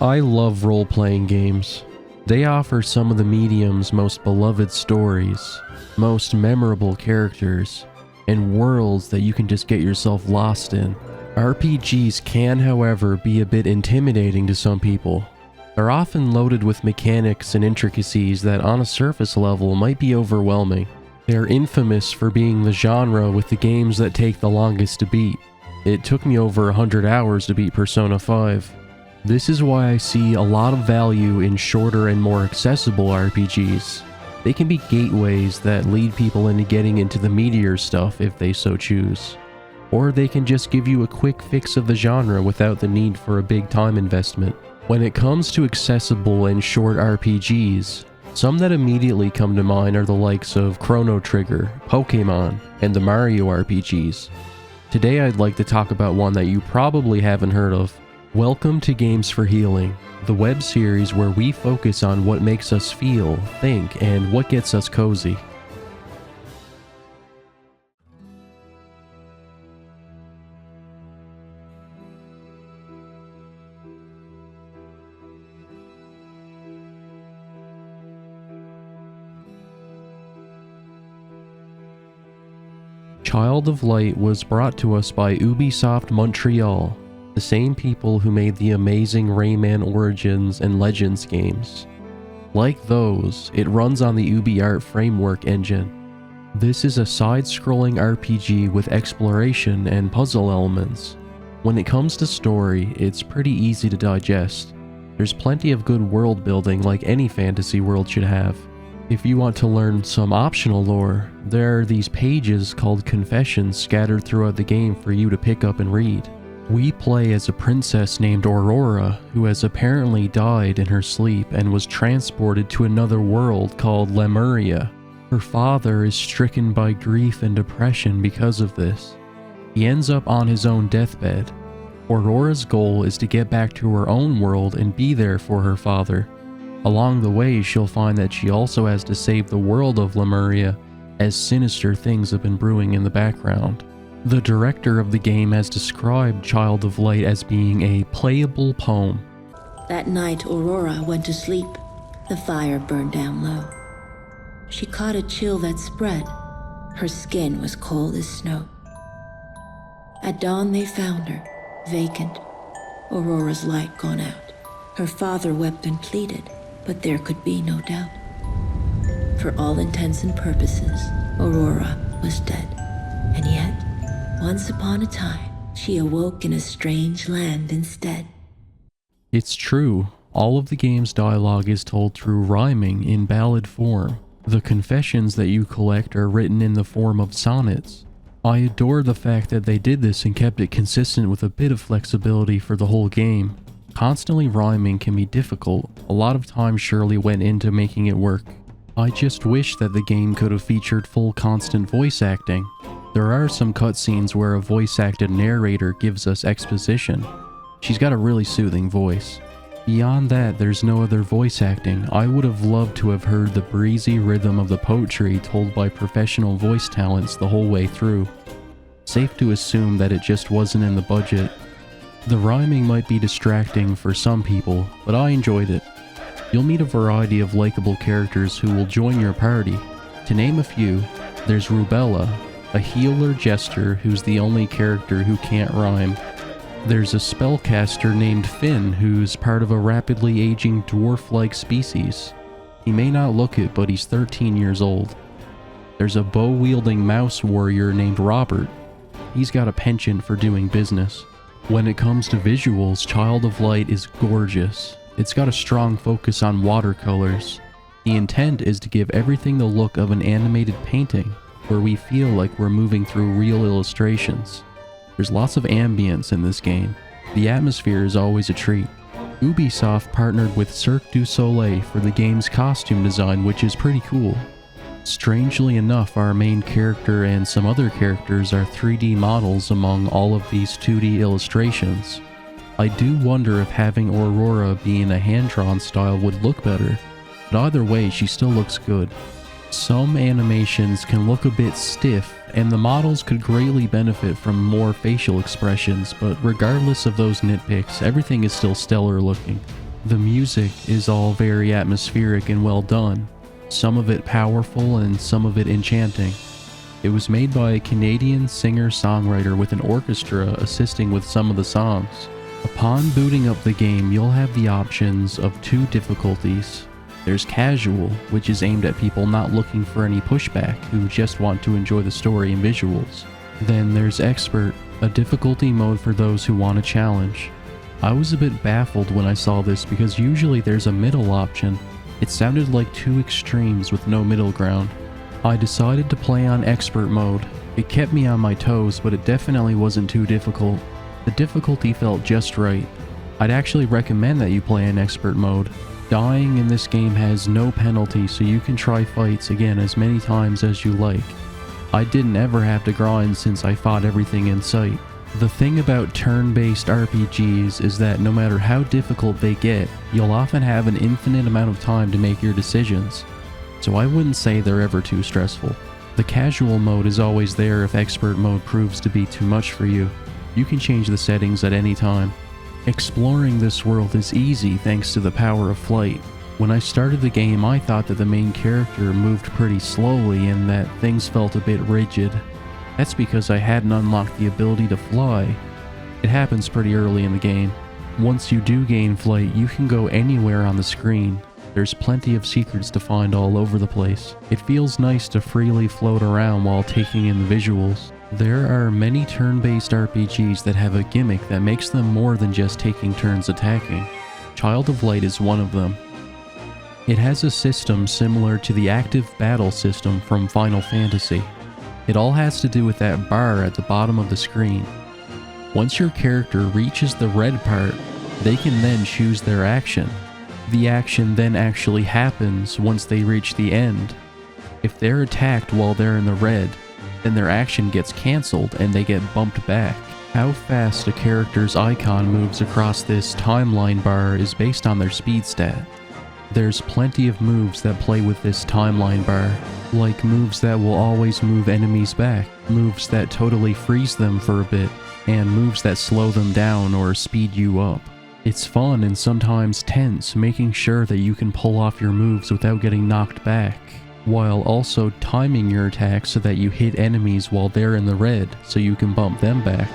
I love role-playing games. They offer some of the medium's most beloved stories, most memorable characters, and worlds that you can just get yourself lost in. RPGs can, however, be a bit intimidating to some people. They're often loaded with mechanics and intricacies that on a surface level might be overwhelming. They're infamous for being the genre with the games that take the longest to beat. It took me over 100 hours to beat Persona 5. This is why I see a lot of value in shorter and more accessible RPGs. They can be gateways that lead people into getting into the meatier stuff if they so choose. Or they can just give you a quick fix of the genre without the need for a big time investment. When it comes to accessible and short RPGs, some that immediately come to mind are the likes of Chrono Trigger, Pokemon, and the Mario RPGs. Today I'd like to talk about one that you probably haven't heard of. Welcome to Games for Healing, the web series where we focus on what makes us feel, think, and what gets us cozy. Child of Light was brought to us by Ubisoft Montreal, the same people who made the amazing Rayman Origins and Legends games. Like those, it runs on the UbiArt framework engine. This is a side-scrolling RPG with exploration and puzzle elements. When it comes to story, it's pretty easy to digest. There's plenty of good world building like any fantasy world should have. If you want to learn some optional lore, there are these pages called confessions scattered throughout the game for you to pick up and read. We play as a princess named Aurora, who has apparently died in her sleep and was transported to another world called Lemuria. Her father is stricken by grief and depression because of this. He ends up on his own deathbed. Aurora's goal is to get back to her own world and be there for her father. Along the way, she'll find that she also has to save the world of Lemuria, as sinister things have been brewing in the background. The director of the game has described Child of Light as being a playable poem. That night, Aurora went to sleep. The fire burned down low. She caught a chill that spread. Her skin was cold as snow. At dawn they found her, vacant, Aurora's light gone out. Her father wept and pleaded, but there could be no doubt. For all intents and purposes, Aurora was dead. And yet, once upon a time, she awoke in a strange land instead. It's true, all of the game's dialogue is told through rhyming in ballad form. The confessions that you collect are written in the form of sonnets. I adore the fact that they did this and kept it consistent with a bit of flexibility for the whole game. Constantly rhyming can be difficult. A lot of time surely went into making it work. I just wish that the game could have featured full constant voice acting. There are some cutscenes where a voice-acted narrator gives us exposition. She's got a really soothing voice. Beyond that, there's no other voice acting. I would have loved to have heard the breezy rhythm of the poetry told by professional voice talents the whole way through. Safe to assume that it just wasn't in the budget. The rhyming might be distracting for some people, but I enjoyed it. You'll meet a variety of likable characters who will join your party. To name a few, there's Rubella, a healer jester who's the only character who can't rhyme. There's a spellcaster named Finn who's part of a rapidly aging dwarf-like species. He may not look it, but he's 13 years old. There's a bow-wielding mouse warrior named Robert. He's got a penchant for doing business. When it comes to visuals, Child of Light is gorgeous. It's got a strong focus on watercolors. The intent is to give everything the look of an animated painting, where we feel like we're moving through real illustrations. There's lots of ambience in this game. The atmosphere is always a treat. Ubisoft partnered with Cirque du Soleil for the game's costume design, which is pretty cool. Strangely enough, our main character and some other characters are 3D models among all of these 2D illustrations. I do wonder if having Aurora be in a hand-drawn style would look better, but either way she still looks good. Some animations can look a bit stiff, and the models could greatly benefit from more facial expressions, but regardless of those nitpicks, everything is still stellar looking. The music is all very atmospheric and well done, some of it powerful and some of it enchanting. It was made by a Canadian singer-songwriter with an orchestra assisting with some of the songs. Upon booting up the game, you'll have the options of 2 difficulties. There's casual, which is aimed at people not looking for any pushback, who just want to enjoy the story and visuals. Then there's expert, a difficulty mode for those who want a challenge. I was a bit baffled when I saw this because usually there's a middle option. It sounded like 2 extremes with no middle ground. I decided to play on expert mode. It kept me on my toes, but it definitely wasn't too difficult. The difficulty felt just right. I'd actually recommend that you play in expert mode. Dying in this game has no penalty, so you can try fights again as many times as you like. I didn't ever have to grind since I fought everything in sight. The thing about turn-based RPGs is that no matter how difficult they get, you'll often have an infinite amount of time to make your decisions. So I wouldn't say they're ever too stressful. The casual mode is always there if expert mode proves to be too much for you. You can change the settings at any time. Exploring this world is easy thanks to the power of flight. When I started the game, I thought that the main character moved pretty slowly and that things felt a bit rigid. That's because I hadn't unlocked the ability to fly. It happens pretty early in the game. Once you do gain flight, you can go anywhere on the screen. There's plenty of secrets to find all over the place. It feels nice to freely float around while taking in the visuals. There are many turn-based RPGs that have a gimmick that makes them more than just taking turns attacking. Child of Light is one of them. It has a system similar to the active battle system from Final Fantasy. It all has to do with that bar at the bottom of the screen. Once your character reaches the red part, they can then choose their action. The action then actually happens once they reach the end. If they're attacked while they're in the red, then their action gets cancelled and they get bumped back. How fast a character's icon moves across this timeline bar is based on their speed stat. There's plenty of moves that play with this timeline bar, like moves that will always move enemies back, moves that totally freeze them for a bit, and moves that slow them down or speed you up. It's fun and sometimes tense, making sure that you can pull off your moves without getting knocked back, while also timing your attacks so that you hit enemies while they're in the red so you can bump them back.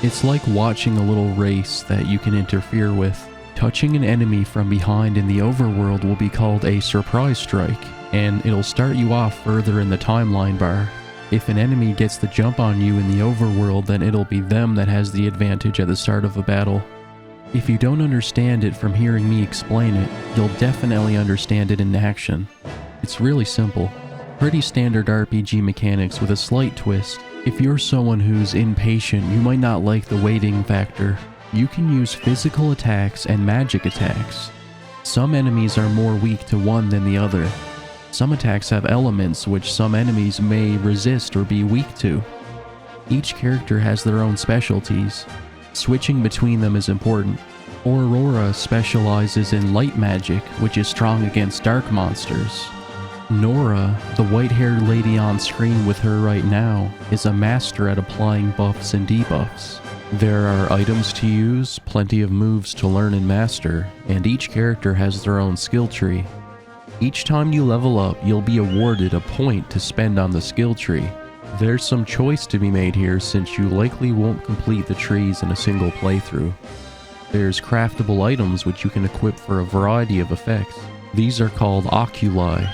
It's like watching a little race that you can interfere with. Touching an enemy from behind in the overworld will be called a surprise strike, and it'll start you off further in the timeline bar. If an enemy gets the jump on you in the overworld, then it'll be them that has the advantage at the start of a battle. If you don't understand it from hearing me explain it, you'll definitely understand it in action. It's really simple. Pretty standard RPG mechanics with a slight twist. If you're someone who's impatient, you might not like the waiting factor. You can use physical attacks and magic attacks. Some enemies are more weak to one than the other. Some attacks have elements which some enemies may resist or be weak to. Each character has their own specialties. Switching between them is important. Aurora specializes in light magic, which is strong against dark monsters. Nora, the white-haired lady on screen with her right now, is a master at applying buffs and debuffs. There are items to use, plenty of moves to learn and master, and each character has their own skill tree. Each time you level up, you'll be awarded a point to spend on the skill tree. There's some choice to be made here since you likely won't complete the trees in a single playthrough. There's craftable items which you can equip for a variety of effects. These are called oculi.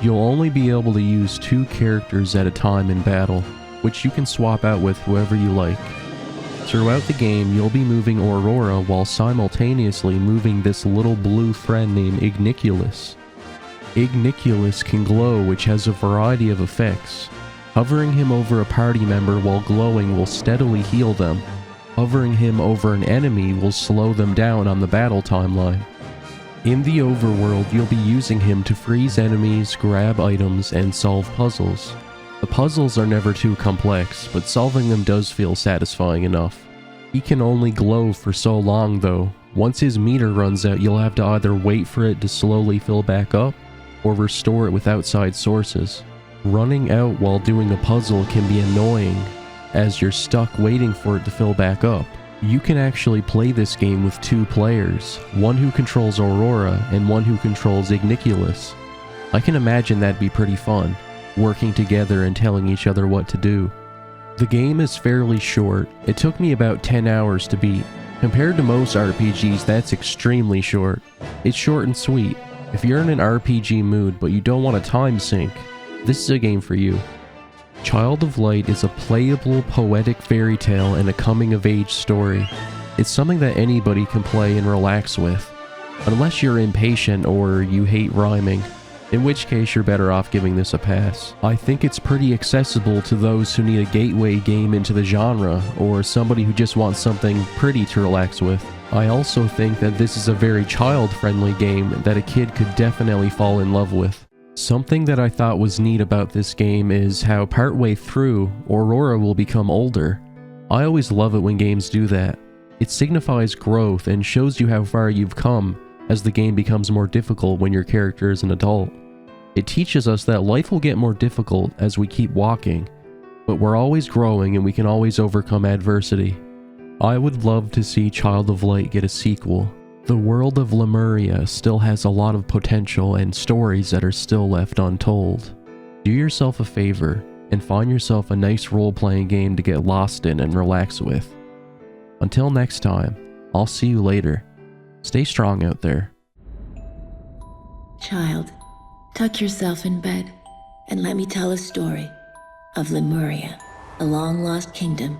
You'll only be able to use 2 characters at a time in battle, which you can swap out with whoever you like. Throughout the game, you'll be moving Aurora while simultaneously moving this little blue friend named Igniculus. Igniculus can glow, which has a variety of effects. Hovering him over a party member while glowing will steadily heal them. Hovering him over an enemy will slow them down on the battle timeline. In the overworld, you'll be using him to freeze enemies, grab items, and solve puzzles. The puzzles are never too complex, but solving them does feel satisfying enough. He can only glow for so long though. Once his meter runs out, you'll have to either wait for it to slowly fill back up, or restore it with outside sources. Running out while doing a puzzle can be annoying, as you're stuck waiting for it to fill back up. You can actually play this game with 2 players, one who controls Aurora and one who controls Igniculus. I can imagine that'd be pretty fun, working together and telling each other what to do. The game is fairly short. It took me about 10 hours to beat. Compared to most RPGs, that's extremely short. It's short and sweet. If you're in an RPG mood but you don't want a time sink, this is a game for you. Child of Light is a playable, poetic fairy tale and a coming-of-age story. It's something that anybody can play and relax with, unless you're impatient or you hate rhyming, in which case you're better off giving this a pass. I think it's pretty accessible to those who need a gateway game into the genre, or somebody who just wants something pretty to relax with. I also think that this is a very child-friendly game that a kid could definitely fall in love with. Something that I thought was neat about this game is how partway through, Aurora will become older. I always love it when games do that. It signifies growth and shows you how far you've come as the game becomes more difficult when your character is an adult. It teaches us that life will get more difficult as we keep walking, but we're always growing and we can always overcome adversity. I would love to see Child of Light get a sequel. The world of Lemuria still has a lot of potential and stories that are still left untold. Do yourself a favor and find yourself a nice role-playing game to get lost in and relax with. Until next time, I'll see you later. Stay strong out there. Child, tuck yourself in bed and let me tell a story of Lemuria, a long-lost kingdom,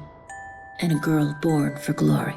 and a girl born for glory.